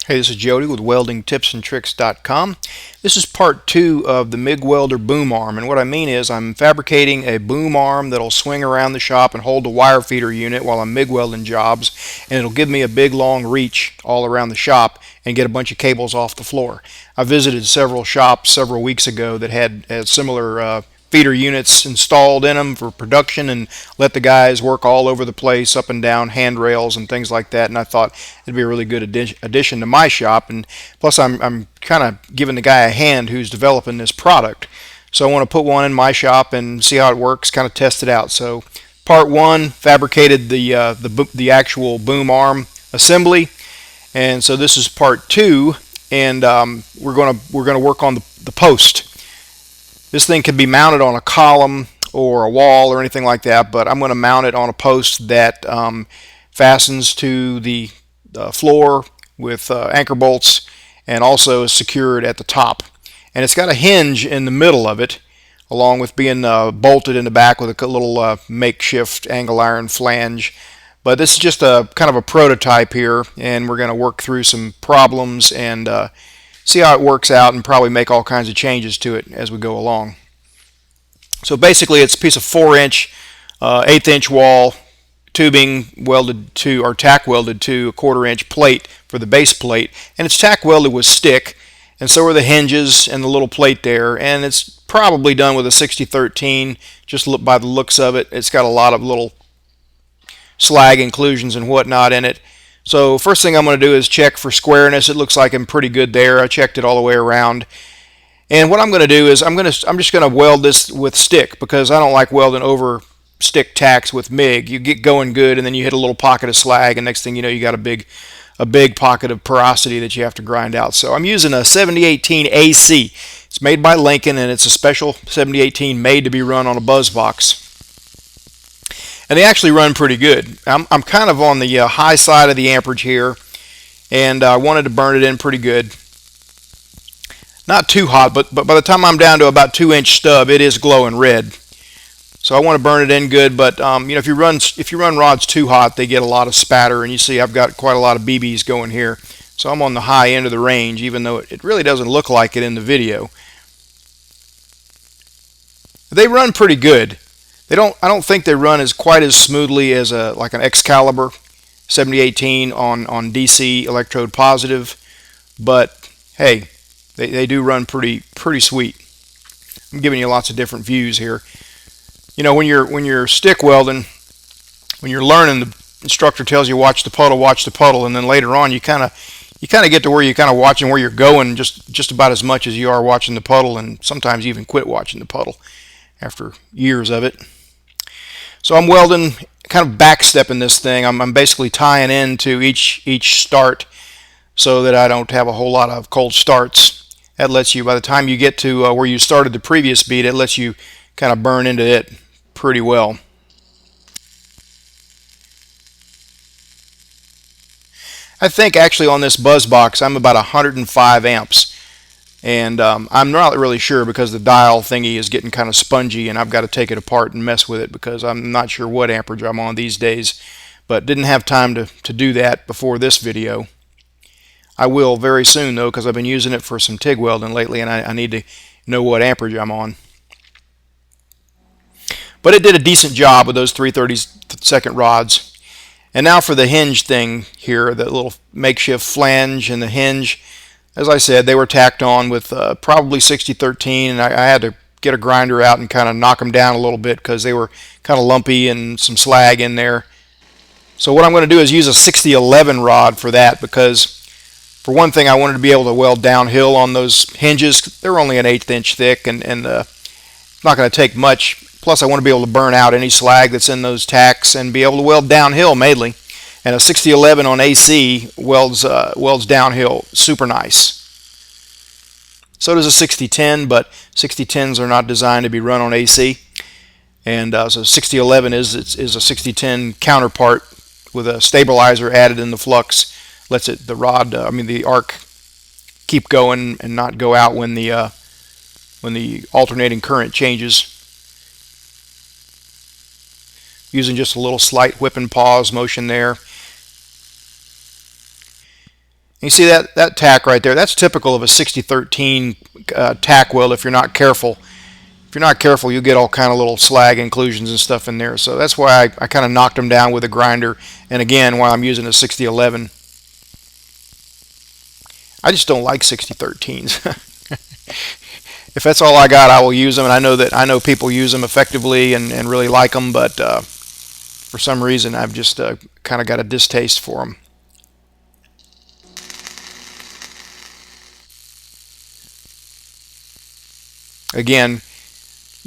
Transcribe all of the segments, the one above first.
Hey, this is Jody with WeldingTipsAndTricks.com. This is part 2 of the MIG Welder boom arm, and what I mean is I'm fabricating a boom arm that'll swing around the shop and hold the wire feeder unit while I'm MIG welding jobs, and it'll give me a big long reach all around the shop and get a bunch of cables off the floor. I visited several shops several weeks ago that had similar feeder units installed in them for production and let the guys work all over the place, up and down handrails and things like that. And I thought it'd be a really good addition to my shop. And plus, I'm kind of giving the guy a hand who's developing this product. So I want to put one in my shop and see how it works, kind of test it out. So part 1, fabricated the actual boom arm assembly, and so this is part 2, and we're gonna work on the post. This thing can be mounted on a column or a wall or anything like that, but I'm going to mount it on a post that fastens to the floor with anchor bolts and also is secured at the top. And it's got a hinge in the middle of it, along with being bolted in the back with a little makeshift angle iron flange. But this is just a kind of a prototype here, and we're going to work through some problems and see how it works out and probably make all kinds of changes to it as we go along. So basically it's a piece of 4-inch, 1/8-inch wall tubing welded to, or tack welded to, a 1/4-inch plate for the base plate, and it's tack welded with stick, and so are the hinges and the little plate there, and it's probably done with a 6013. Just look by the looks of it. It's got a lot of little slag inclusions and whatnot in it. So first thing I'm going to do is check for squareness. It looks like I'm pretty good there. I checked it all the way around. And what I'm going to do is I'm just going to weld this with stick, because I don't like welding over stick tacks with MIG. You get going good and then you hit a little pocket of slag, and next thing you know you got a big pocket of porosity that you have to grind out. So I'm using a 7018 AC. It's made by Lincoln, and it's a special 7018 made to be run on a buzz box. And they actually run pretty good. I'm kind of on the high side of the amperage here, and I wanted to burn it in pretty good. Not too hot, but by the time I'm down to about 2-inch stub, it is glowing red. So I want to burn it in good, but if you run rods too hot, they get a lot of spatter, and you see I've got quite a lot of BBs going here. So I'm on the high end of the range, even though it really doesn't look like it in the video. They run pretty good. I don't think they run as quite as smoothly as like an Excalibur 7018 on DC electrode positive, but hey, they do run pretty sweet. I'm giving you lots of different views here. You know, when you're stick welding, when you're learning, the instructor tells you watch the puddle, and then later on you kind of get to where you're kind of watching where you're going just about as much as you are watching the puddle, and sometimes you even quit watching the puddle after years of it. So I'm welding, kind of backstepping this thing. I'm basically tying into each start so that I don't have a whole lot of cold starts. That lets you, by the time you get to where you started the previous bead, it lets you kind of burn into it pretty well. I think actually on this buzz box I'm about 105 amps. And I'm not really sure, because the dial thingy is getting kind of spongy, and I've got to take it apart and mess with it, because I'm not sure what amperage I'm on these days. But didn't have time to do that before this video. I will very soon, though, because I've been using it for some TIG welding lately, and I need to know what amperage I'm on. But it did a decent job with those 3/32 rods. And now for the hinge thing here, the little makeshift flange and the hinge. As I said, they were tacked on with probably 6013, and I had to get a grinder out and kind of knock them down a little bit, because they were kind of lumpy and some slag in there. So what I'm going to do is use a 6011 rod for that, because for one thing I wanted to be able to weld downhill on those hinges. They're only an 1/8 inch thick, and it's not going to take much. Plus I want to be able to burn out any slag that's in those tacks and be able to weld downhill mainly. And a 6011 on AC welds downhill super nice. So does a 6010, but 6010s are not designed to be run on AC. And so 6011 is a 6010 counterpart with a stabilizer added in the flux. Lets the arc keep going and not go out when the alternating current changes. Using just a little slight whip and pause motion there. You see that tack right there? That's typical of a 6013 tack weld if you're not careful. If you're not careful, you'll get all kind of little slag inclusions and stuff in there. So that's why I kind of knocked them down with a grinder. And again, while I'm using a 6011. I just don't like 6013s. If that's all I got, I will use them. And I know people use them effectively and really like them, but for some reason I've just kind of got a distaste for them. Again,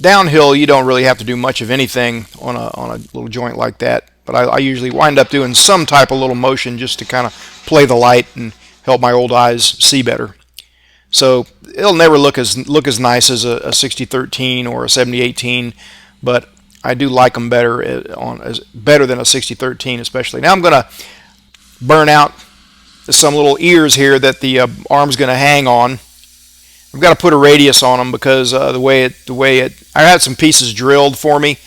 downhill you don't really have to do much of anything on a little joint like that, but I usually wind up doing some type of little motion just to kind of play the light and help my old eyes see better. So it'll never look as nice as a 6013 or a 7018, but I do like them better better than a 6013 especially. Now I'm going to burn out some little ears here that the arm's going to hang on. I've got to put a radius on them because the way it I had some pieces drilled for me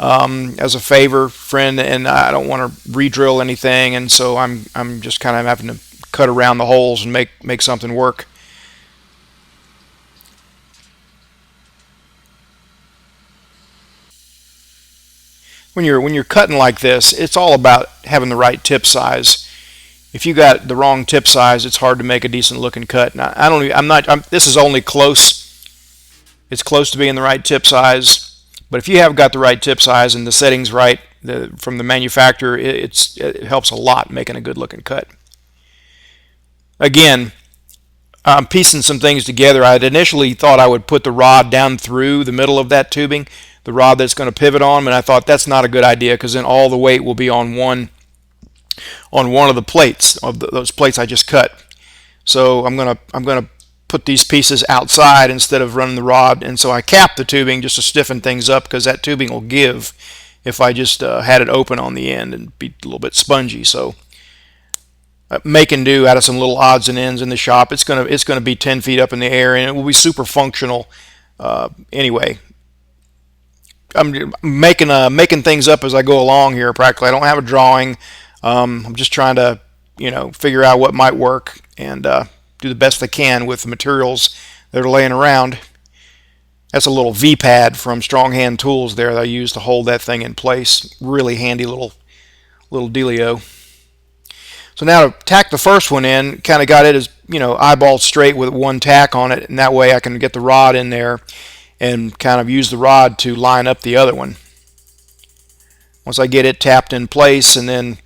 as a favor, friend, and I don't want to re-drill anything, and so I'm just kind of having to cut around the holes and make something work. When you're cutting like this, it's all about having the right tip size. If you got the wrong tip size, it's hard to make a decent looking cut. And this is only close. It's close to being the right tip size. But if you have got the right tip size and the settings right from the manufacturer, it helps a lot making a good looking cut. Again, I'm piecing some things together. I initially thought I would put the rod down through the middle of that tubing, the rod that's going to pivot on, and I thought that's not a good idea because then all the weight will be on one of the plates of those plates I just cut. So I'm gonna put these pieces outside instead of running the rod, and so I capped the tubing just to stiffen things up because that tubing will give if I just had it open on the end and be a little bit spongy. So make and do out of some little odds and ends in the shop. It's gonna be 10 feet up in the air, and it will be super functional anyway. I'm making things up as I go along here practically. I don't have a drawing. I'm just trying to, figure out what might work and do the best I can with the materials that are laying around. That's a little V-pad from Strong Hand Tools there that I use to hold that thing in place. Really handy little dealio. So now to tack the first one in, kind of got it as, eyeball straight with one tack on it, and that way I can get the rod in there and kind of use the rod to line up the other one. Once I get it tapped in place, and then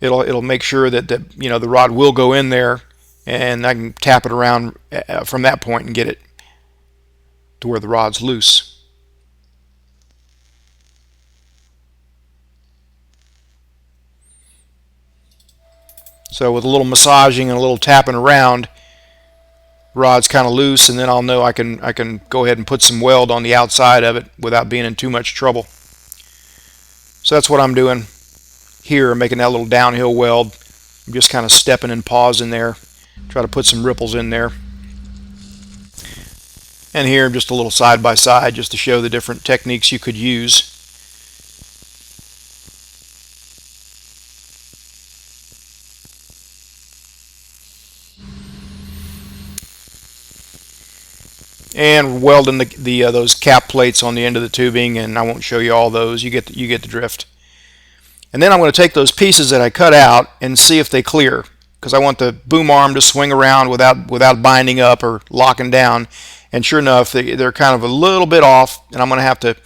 it'll make sure that the rod will go in there, and I can tap it around from that point and get it to where the rod's loose. So with a little massaging and a little tapping around, the rod's kind of loose, and then I'll know I can go ahead and put some weld on the outside of it without being in too much trouble. So that's what I'm doing here, making that little downhill weld. I'm just kind of stepping and pausing there, try to put some ripples in there. And here just a little side by side just to show the different techniques you could use. And welding those cap plates on the end of the tubing, and I won't show you all those. You get the drift. And then I'm going to take those pieces that I cut out and see if they clear, because I want the boom arm to swing around without binding up or locking down. And sure enough, they're kind of a little bit off, and I'm going to have to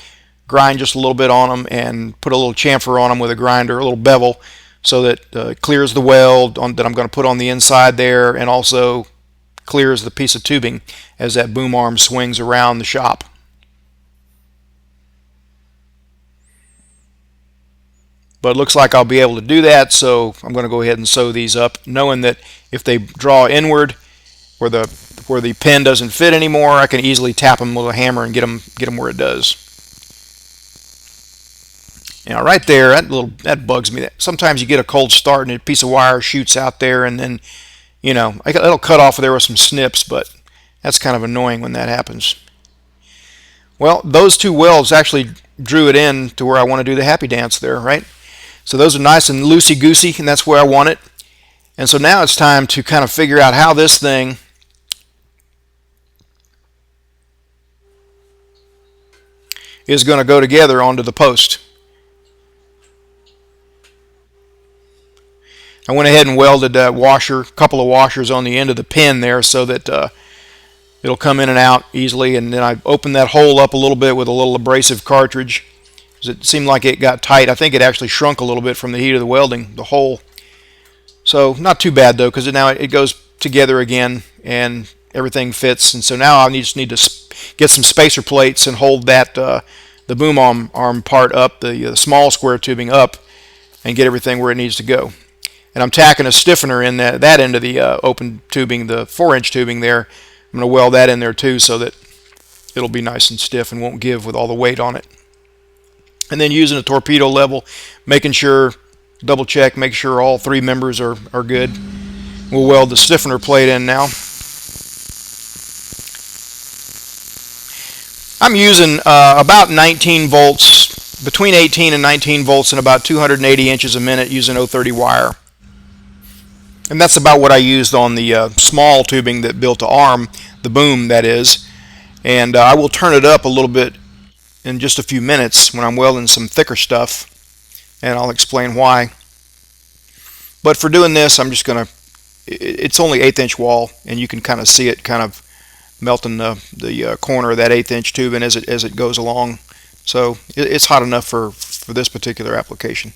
grind just a little bit on them and put a little chamfer on them with a grinder, a little bevel, so that it clears the weld that I'm going to put on the inside there, and also clears the piece of tubing as that boom arm swings around the shop. But it looks like I'll be able to do that, so I'm going to go ahead and sew these up, knowing that if they draw inward where the pin doesn't fit anymore, I can easily tap them with a hammer and get them where it does. Now right there, that bugs me. Sometimes you get a cold start and a piece of wire shoots out there, and then it'll cut off there with some snips, but that's kind of annoying when that happens. Well, those two welds actually drew it in to where I want to do the happy dance there, right? So those are nice and loosey-goosey, and that's where I want it. And so now it's time to kind of figure out how this thing is going to go together onto the post. I went ahead and welded that washer, a couple of washers on the end of the pin there so that it'll come in and out easily. And then I opened that hole up a little bit with a little abrasive cartridge because it seemed like it got tight. I think it actually shrunk a little bit from the heat of the welding, the hole. So not too bad though, because now it goes together again and everything fits. And so now I just need to get some spacer plates and hold that the boom arm part up, the small square tubing up, and get everything where it needs to go. And I'm tacking a stiffener in that end of the open tubing, the 4-inch tubing there. I'm going to weld that in there too so that it'll be nice and stiff and won't give with all the weight on it. And then using a torpedo level, making sure, double check, make sure all 3 members are good. We'll weld the stiffener plate in now. I'm using about 19 volts, between 18 and 19 volts and about 280 inches a minute using 030 wire. And that's about what I used on the small tubing that built the arm, the boom that is. And I will turn it up a little bit in just a few minutes when I'm welding some thicker stuff, and I'll explain why. But for doing this, I'm just going to, it's only 1/8-inch wall, and you can kind of see it kind of melting the corner of that 1/8-inch tubing as it goes along. So it's hot enough for this particular application.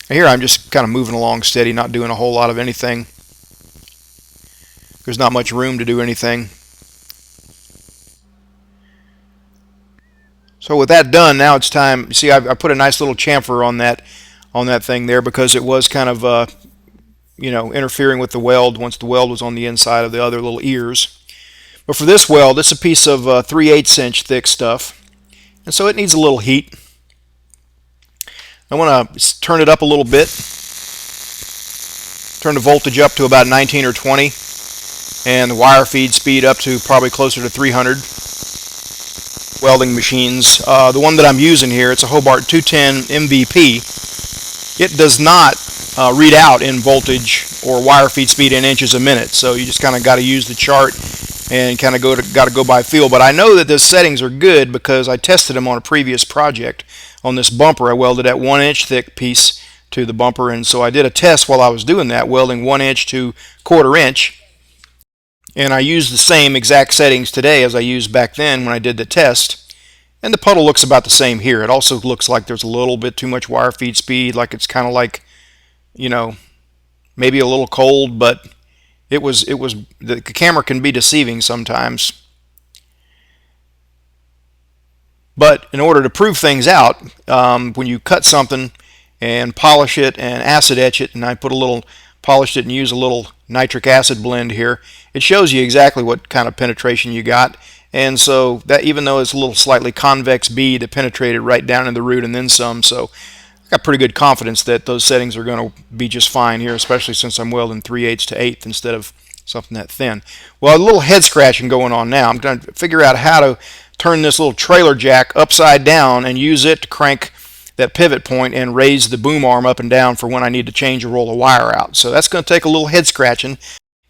Here I'm just kind of moving along steady, not doing a whole lot of anything. There's not much room to do anything. So with that done, now it's time. You see, I put a nice little chamfer on that thing there because it was kind of interfering with the weld once the weld was on the inside of the other little ears. But for this weld, it's a piece of 3/8-inch thick stuff, and so it needs a little heat. I want to turn it up a little bit, turn the voltage up to about 19 or 20, and the wire feed speed up to probably closer to 300. Welding machines. The one that I'm using here, it's a Hobart 210 MVP. It does not read out in voltage or wire feed speed in inches a minute, so you just kind of got to use the chart and kind of got to go by feel. But I know that the settings are good because I tested them on a previous project. On this bumper, I welded that 1-inch thick piece to the bumper, and so I did a test while I was doing that, welding 1-inch to 1/4 inch. And I used the same exact settings today as I used back then when I did the test. And the puddle looks about the same here. It also looks like there's a little bit too much wire feed speed, like it's kind of like, maybe a little cold, but the camera can be deceiving sometimes. But in order to prove things out, when you cut something and polish it and acid etch it, and I polished it and use a little nitric acid blend here, it shows you exactly what kind of penetration you got. And so that, even though it's a little slightly convex bead, it penetrated right down in the root and then some. So I got pretty good confidence that those settings are going to be just fine here, especially since I'm welding 3/8 to 1/8 instead of something that thin. Well, a little head scratching going on now. I'm going to figure out how to turn this little trailer jack upside down and use it to crank that pivot point and raise the boom arm up and down for when I need to change a roll of wire out. So that's going to take a little head scratching,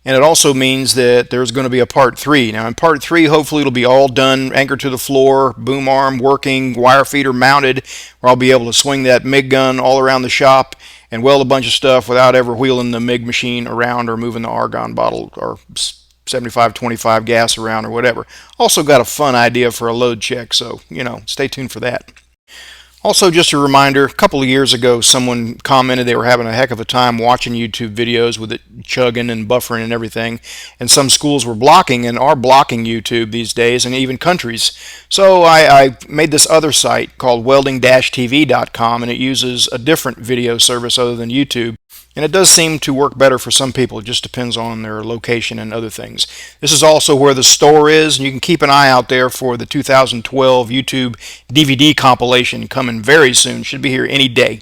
and it also means that there's going to be a part 3. Now in part 3, hopefully it'll be all done, anchored to the floor, boom arm working, wire feeder mounted, where I'll be able to swing that MIG gun all around the shop and weld a bunch of stuff without ever wheeling the MIG machine around or moving the argon bottle or 75-25 gas around or whatever. Also got a fun idea for a load check, so stay tuned for that. Also, just a reminder, a couple of years ago someone commented they were having a heck of a time watching YouTube videos with it chugging and buffering and everything, and some schools were blocking and are blocking YouTube these days, and even countries. So I made this other site called welding-tv.com, and it uses a different video service other than YouTube. And it does seem to work better for some people. It just depends on their location and other things. This is also where the store is, and you can keep an eye out there for the 2012 YouTube DVD compilation coming very soon. Should be here any day.